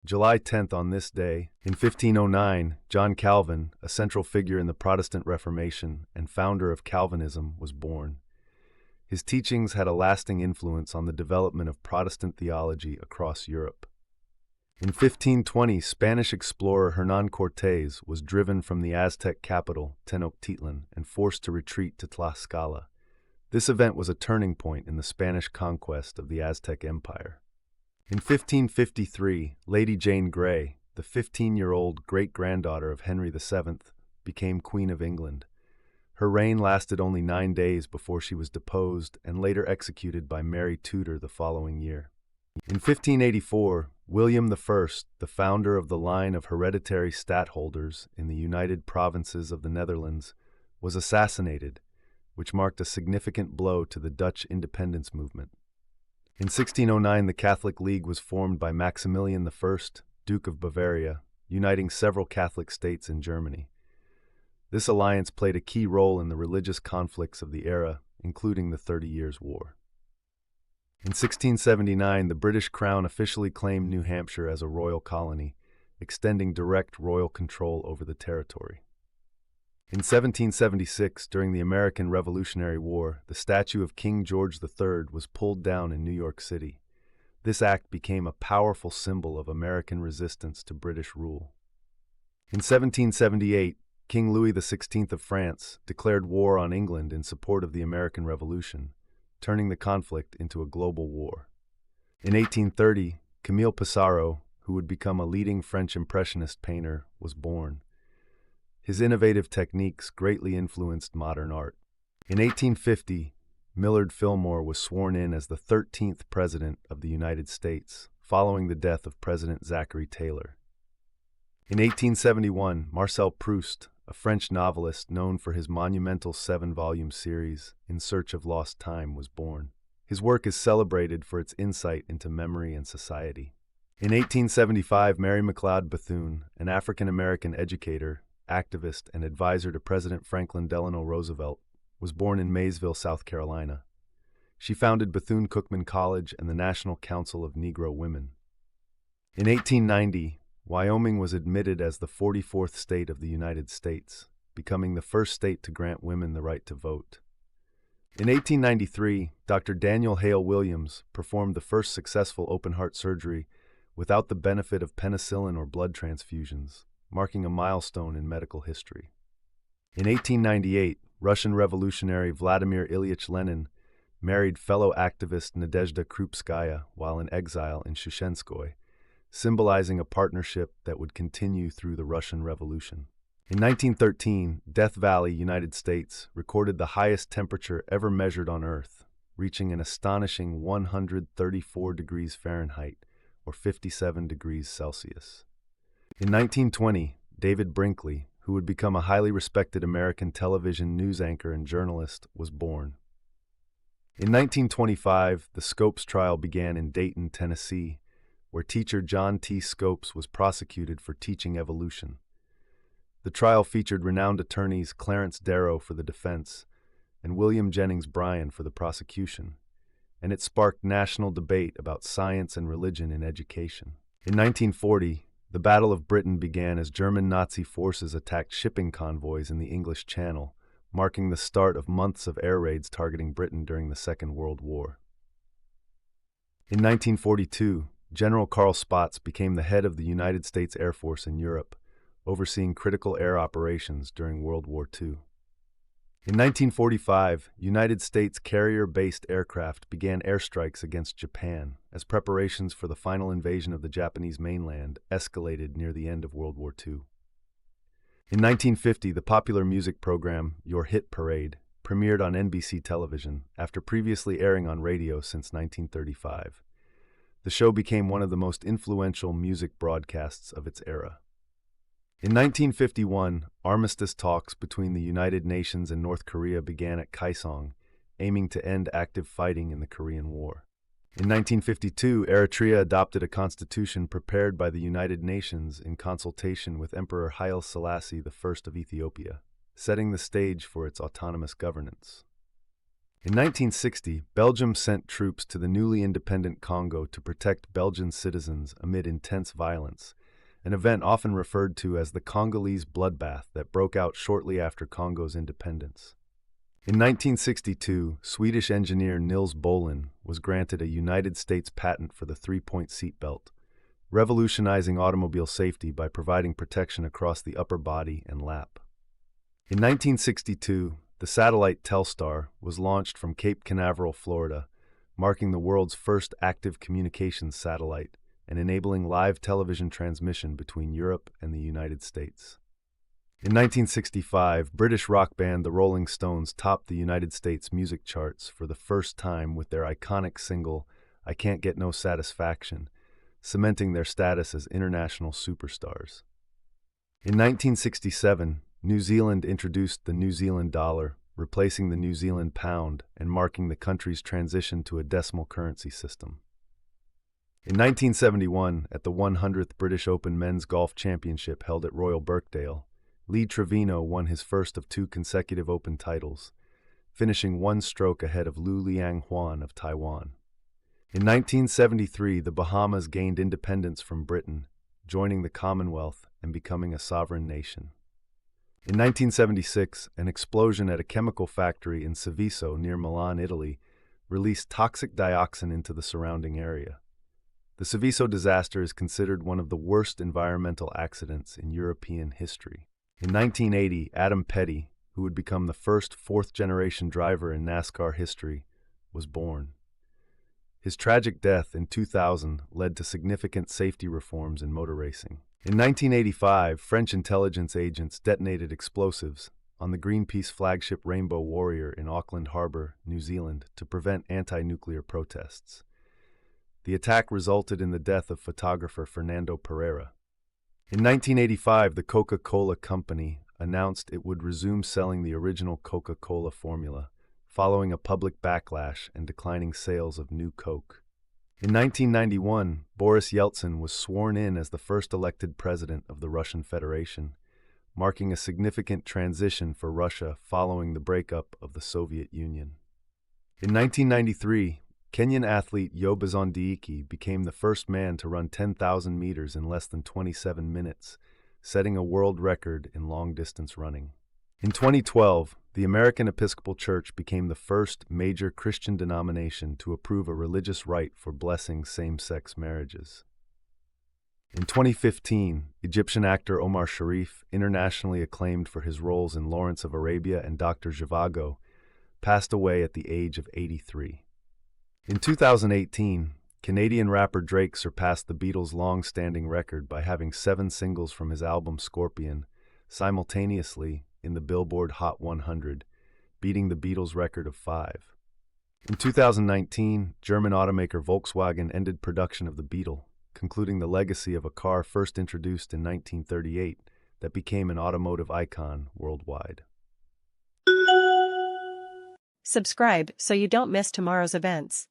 July 10th, on this day, in 1509, John Calvin, a central figure in the Protestant Reformation and founder of Calvinism, was born. His teachings had a lasting influence on the development of Protestant theology across Europe. In 1520, Spanish explorer Hernán Cortés was driven from the Aztec capital, Tenochtitlan, and forced to retreat to Tlaxcala. This event was a turning point in the Spanish conquest of the Aztec Empire. In 1553, Lady Jane Grey, the 15-year-old great-granddaughter of Henry VII, became Queen of England. Her reign lasted only 9 days before she was deposed and later executed by Mary Tudor the following year. In 1584, William I, the founder of the line of hereditary stadtholders in the United Provinces of the Netherlands, was assassinated, which marked a significant blow to the Dutch independence movement. In 1609, the Catholic League was formed by Maximilian I, Duke of Bavaria, uniting several Catholic states in Germany. This alliance played a key role in the religious conflicts of the era, including the 30 Years' War. In 1679, the British Crown officially claimed New Hampshire as a royal colony, extending direct royal control over the territory. In 1776, during the American Revolutionary War, the statue of King George III was pulled down in New York City. This act became a powerful symbol of American resistance to British rule. In 1778, King Louis XVI of France declared war on England in support of the American Revolution, turning the conflict into a global war. In 1830, Camille Pissarro, who would become a leading French Impressionist painter, was born. His innovative techniques greatly influenced modern art. In 1850, Millard Fillmore was sworn in as the 13th President of the United States, following the death of President Zachary Taylor. In 1871, Marcel Proust, a French novelist known for his monumental 7-volume series, In Search of Lost Time, was born. His work is celebrated for its insight into memory and society. In 1875, Mary McLeod Bethune, an African-American educator, activist, and advisor to President Franklin Delano Roosevelt, was born in Maysville, South Carolina. She founded Bethune-Cookman College and the National Council of Negro Women. In 1890, Wyoming was admitted as the 44th state of the United States, becoming the first state to grant women the right to vote. In 1893, Dr. Daniel Hale Williams performed the first successful open-heart surgery without the benefit of penicillin or blood transfusions, marking a milestone in medical history. In 1898, Russian revolutionary Vladimir Ilyich Lenin married fellow activist Nadezhda Krupskaya while in exile in Shushenskoye, symbolizing a partnership that would continue through the Russian Revolution. In 1913, Death Valley, United States, recorded the highest temperature ever measured on Earth, reaching an astonishing 134 degrees Fahrenheit, or 57 degrees Celsius. In 1920, David Brinkley, who would become a highly respected American television news anchor and journalist, was born. In 1925, the Scopes trial began in Dayton, Tennessee, where teacher John T. Scopes was prosecuted for teaching evolution. The trial featured renowned attorneys Clarence Darrow for the defense and William Jennings Bryan for the prosecution, and it sparked national debate about science and religion in education. In 1940, the Battle of Britain began as German Nazi forces attacked shipping convoys in the English Channel, marking the start of months of air raids targeting Britain during the Second World War. In 1942, General Carl Spaatz became the head of the United States Air Force in Europe, overseeing critical air operations during World War II. In 1945, United States carrier-based aircraft began airstrikes against Japan as preparations for the final invasion of the Japanese mainland escalated near the end of World War II. In 1950, the popular music program Your Hit Parade premiered on NBC television after previously airing on radio since 1935. The show became one of the most influential music broadcasts of its era. In 1951, armistice talks between the United Nations and North Korea began at Kaesong, aiming to end active fighting in the Korean War. In 1952, Eritrea adopted a constitution prepared by the United Nations in consultation with Emperor Haile Selassie I of Ethiopia, setting the stage for its autonomous governance. In 1960, Belgium sent troops to the newly independent Congo to protect Belgian citizens amid intense violence, an event often referred to as the Congolese bloodbath that broke out shortly after Congo's independence. In 1962, Swedish engineer Nils Bohlin was granted a United States patent for the three-point seatbelt, revolutionizing automobile safety by providing protection across the upper body and lap. In 1962, the satellite Telstar was launched from Cape Canaveral, Florida, marking the world's first active communications satellite and enabling live television transmission between Europe and the United States. In 1965, British rock band the Rolling Stones topped the United States music charts for the first time with their iconic single, I Can't Get No Satisfaction, cementing their status as international superstars. In 1967, New Zealand introduced the New Zealand dollar, replacing the New Zealand pound and marking the country's transition to a decimal currency system. In 1971, at the 100th British Open Men's Golf Championship held at Royal Birkdale, Lee Trevino won his first of two consecutive Open titles, finishing one stroke ahead of Liu Liang-huan of Taiwan. In 1973, the Bahamas gained independence from Britain, joining the Commonwealth and becoming a sovereign nation. In 1976, an explosion at a chemical factory in Seveso near Milan, Italy, released toxic dioxin into the surrounding area. The Seveso disaster is considered one of the worst environmental accidents in European history. In 1980, Adam Petty, who would become the first fourth-generation driver in NASCAR history, was born. His tragic death in 2000 led to significant safety reforms in motor racing. In 1985, French intelligence agents detonated explosives on the Greenpeace flagship Rainbow Warrior in Auckland Harbour, New Zealand, to prevent anti-nuclear protests. The attack resulted in the death of photographer Fernando Pereira. In 1985, the Coca-Cola Company announced it would resume selling the original Coca-Cola formula, following a public backlash and declining sales of new Coke. In 1991, Boris Yeltsin was sworn in as the first elected president of the Russian Federation, marking a significant transition for Russia following the breakup of the Soviet Union. In 1993, Kenyan athlete Yobazon Diiki became the first man to run 10,000 meters in less than 27 minutes, setting a world record in long-distance running. In 2012, the American Episcopal Church became the first major Christian denomination to approve a religious rite for blessing same-sex marriages. In 2015, Egyptian actor Omar Sharif, internationally acclaimed for his roles in Lawrence of Arabia and Dr. Zhivago, passed away at the age of 83. In 2018, Canadian rapper Drake surpassed the Beatles' long-standing record by having 7 singles from his album Scorpion simultaneously in the Billboard Hot 100, beating the Beatles' record of 5. In 2019, German automaker Volkswagen ended production of the Beetle, concluding the legacy of a car first introduced in 1938 that became an automotive icon worldwide. Subscribe so you don't miss tomorrow's events.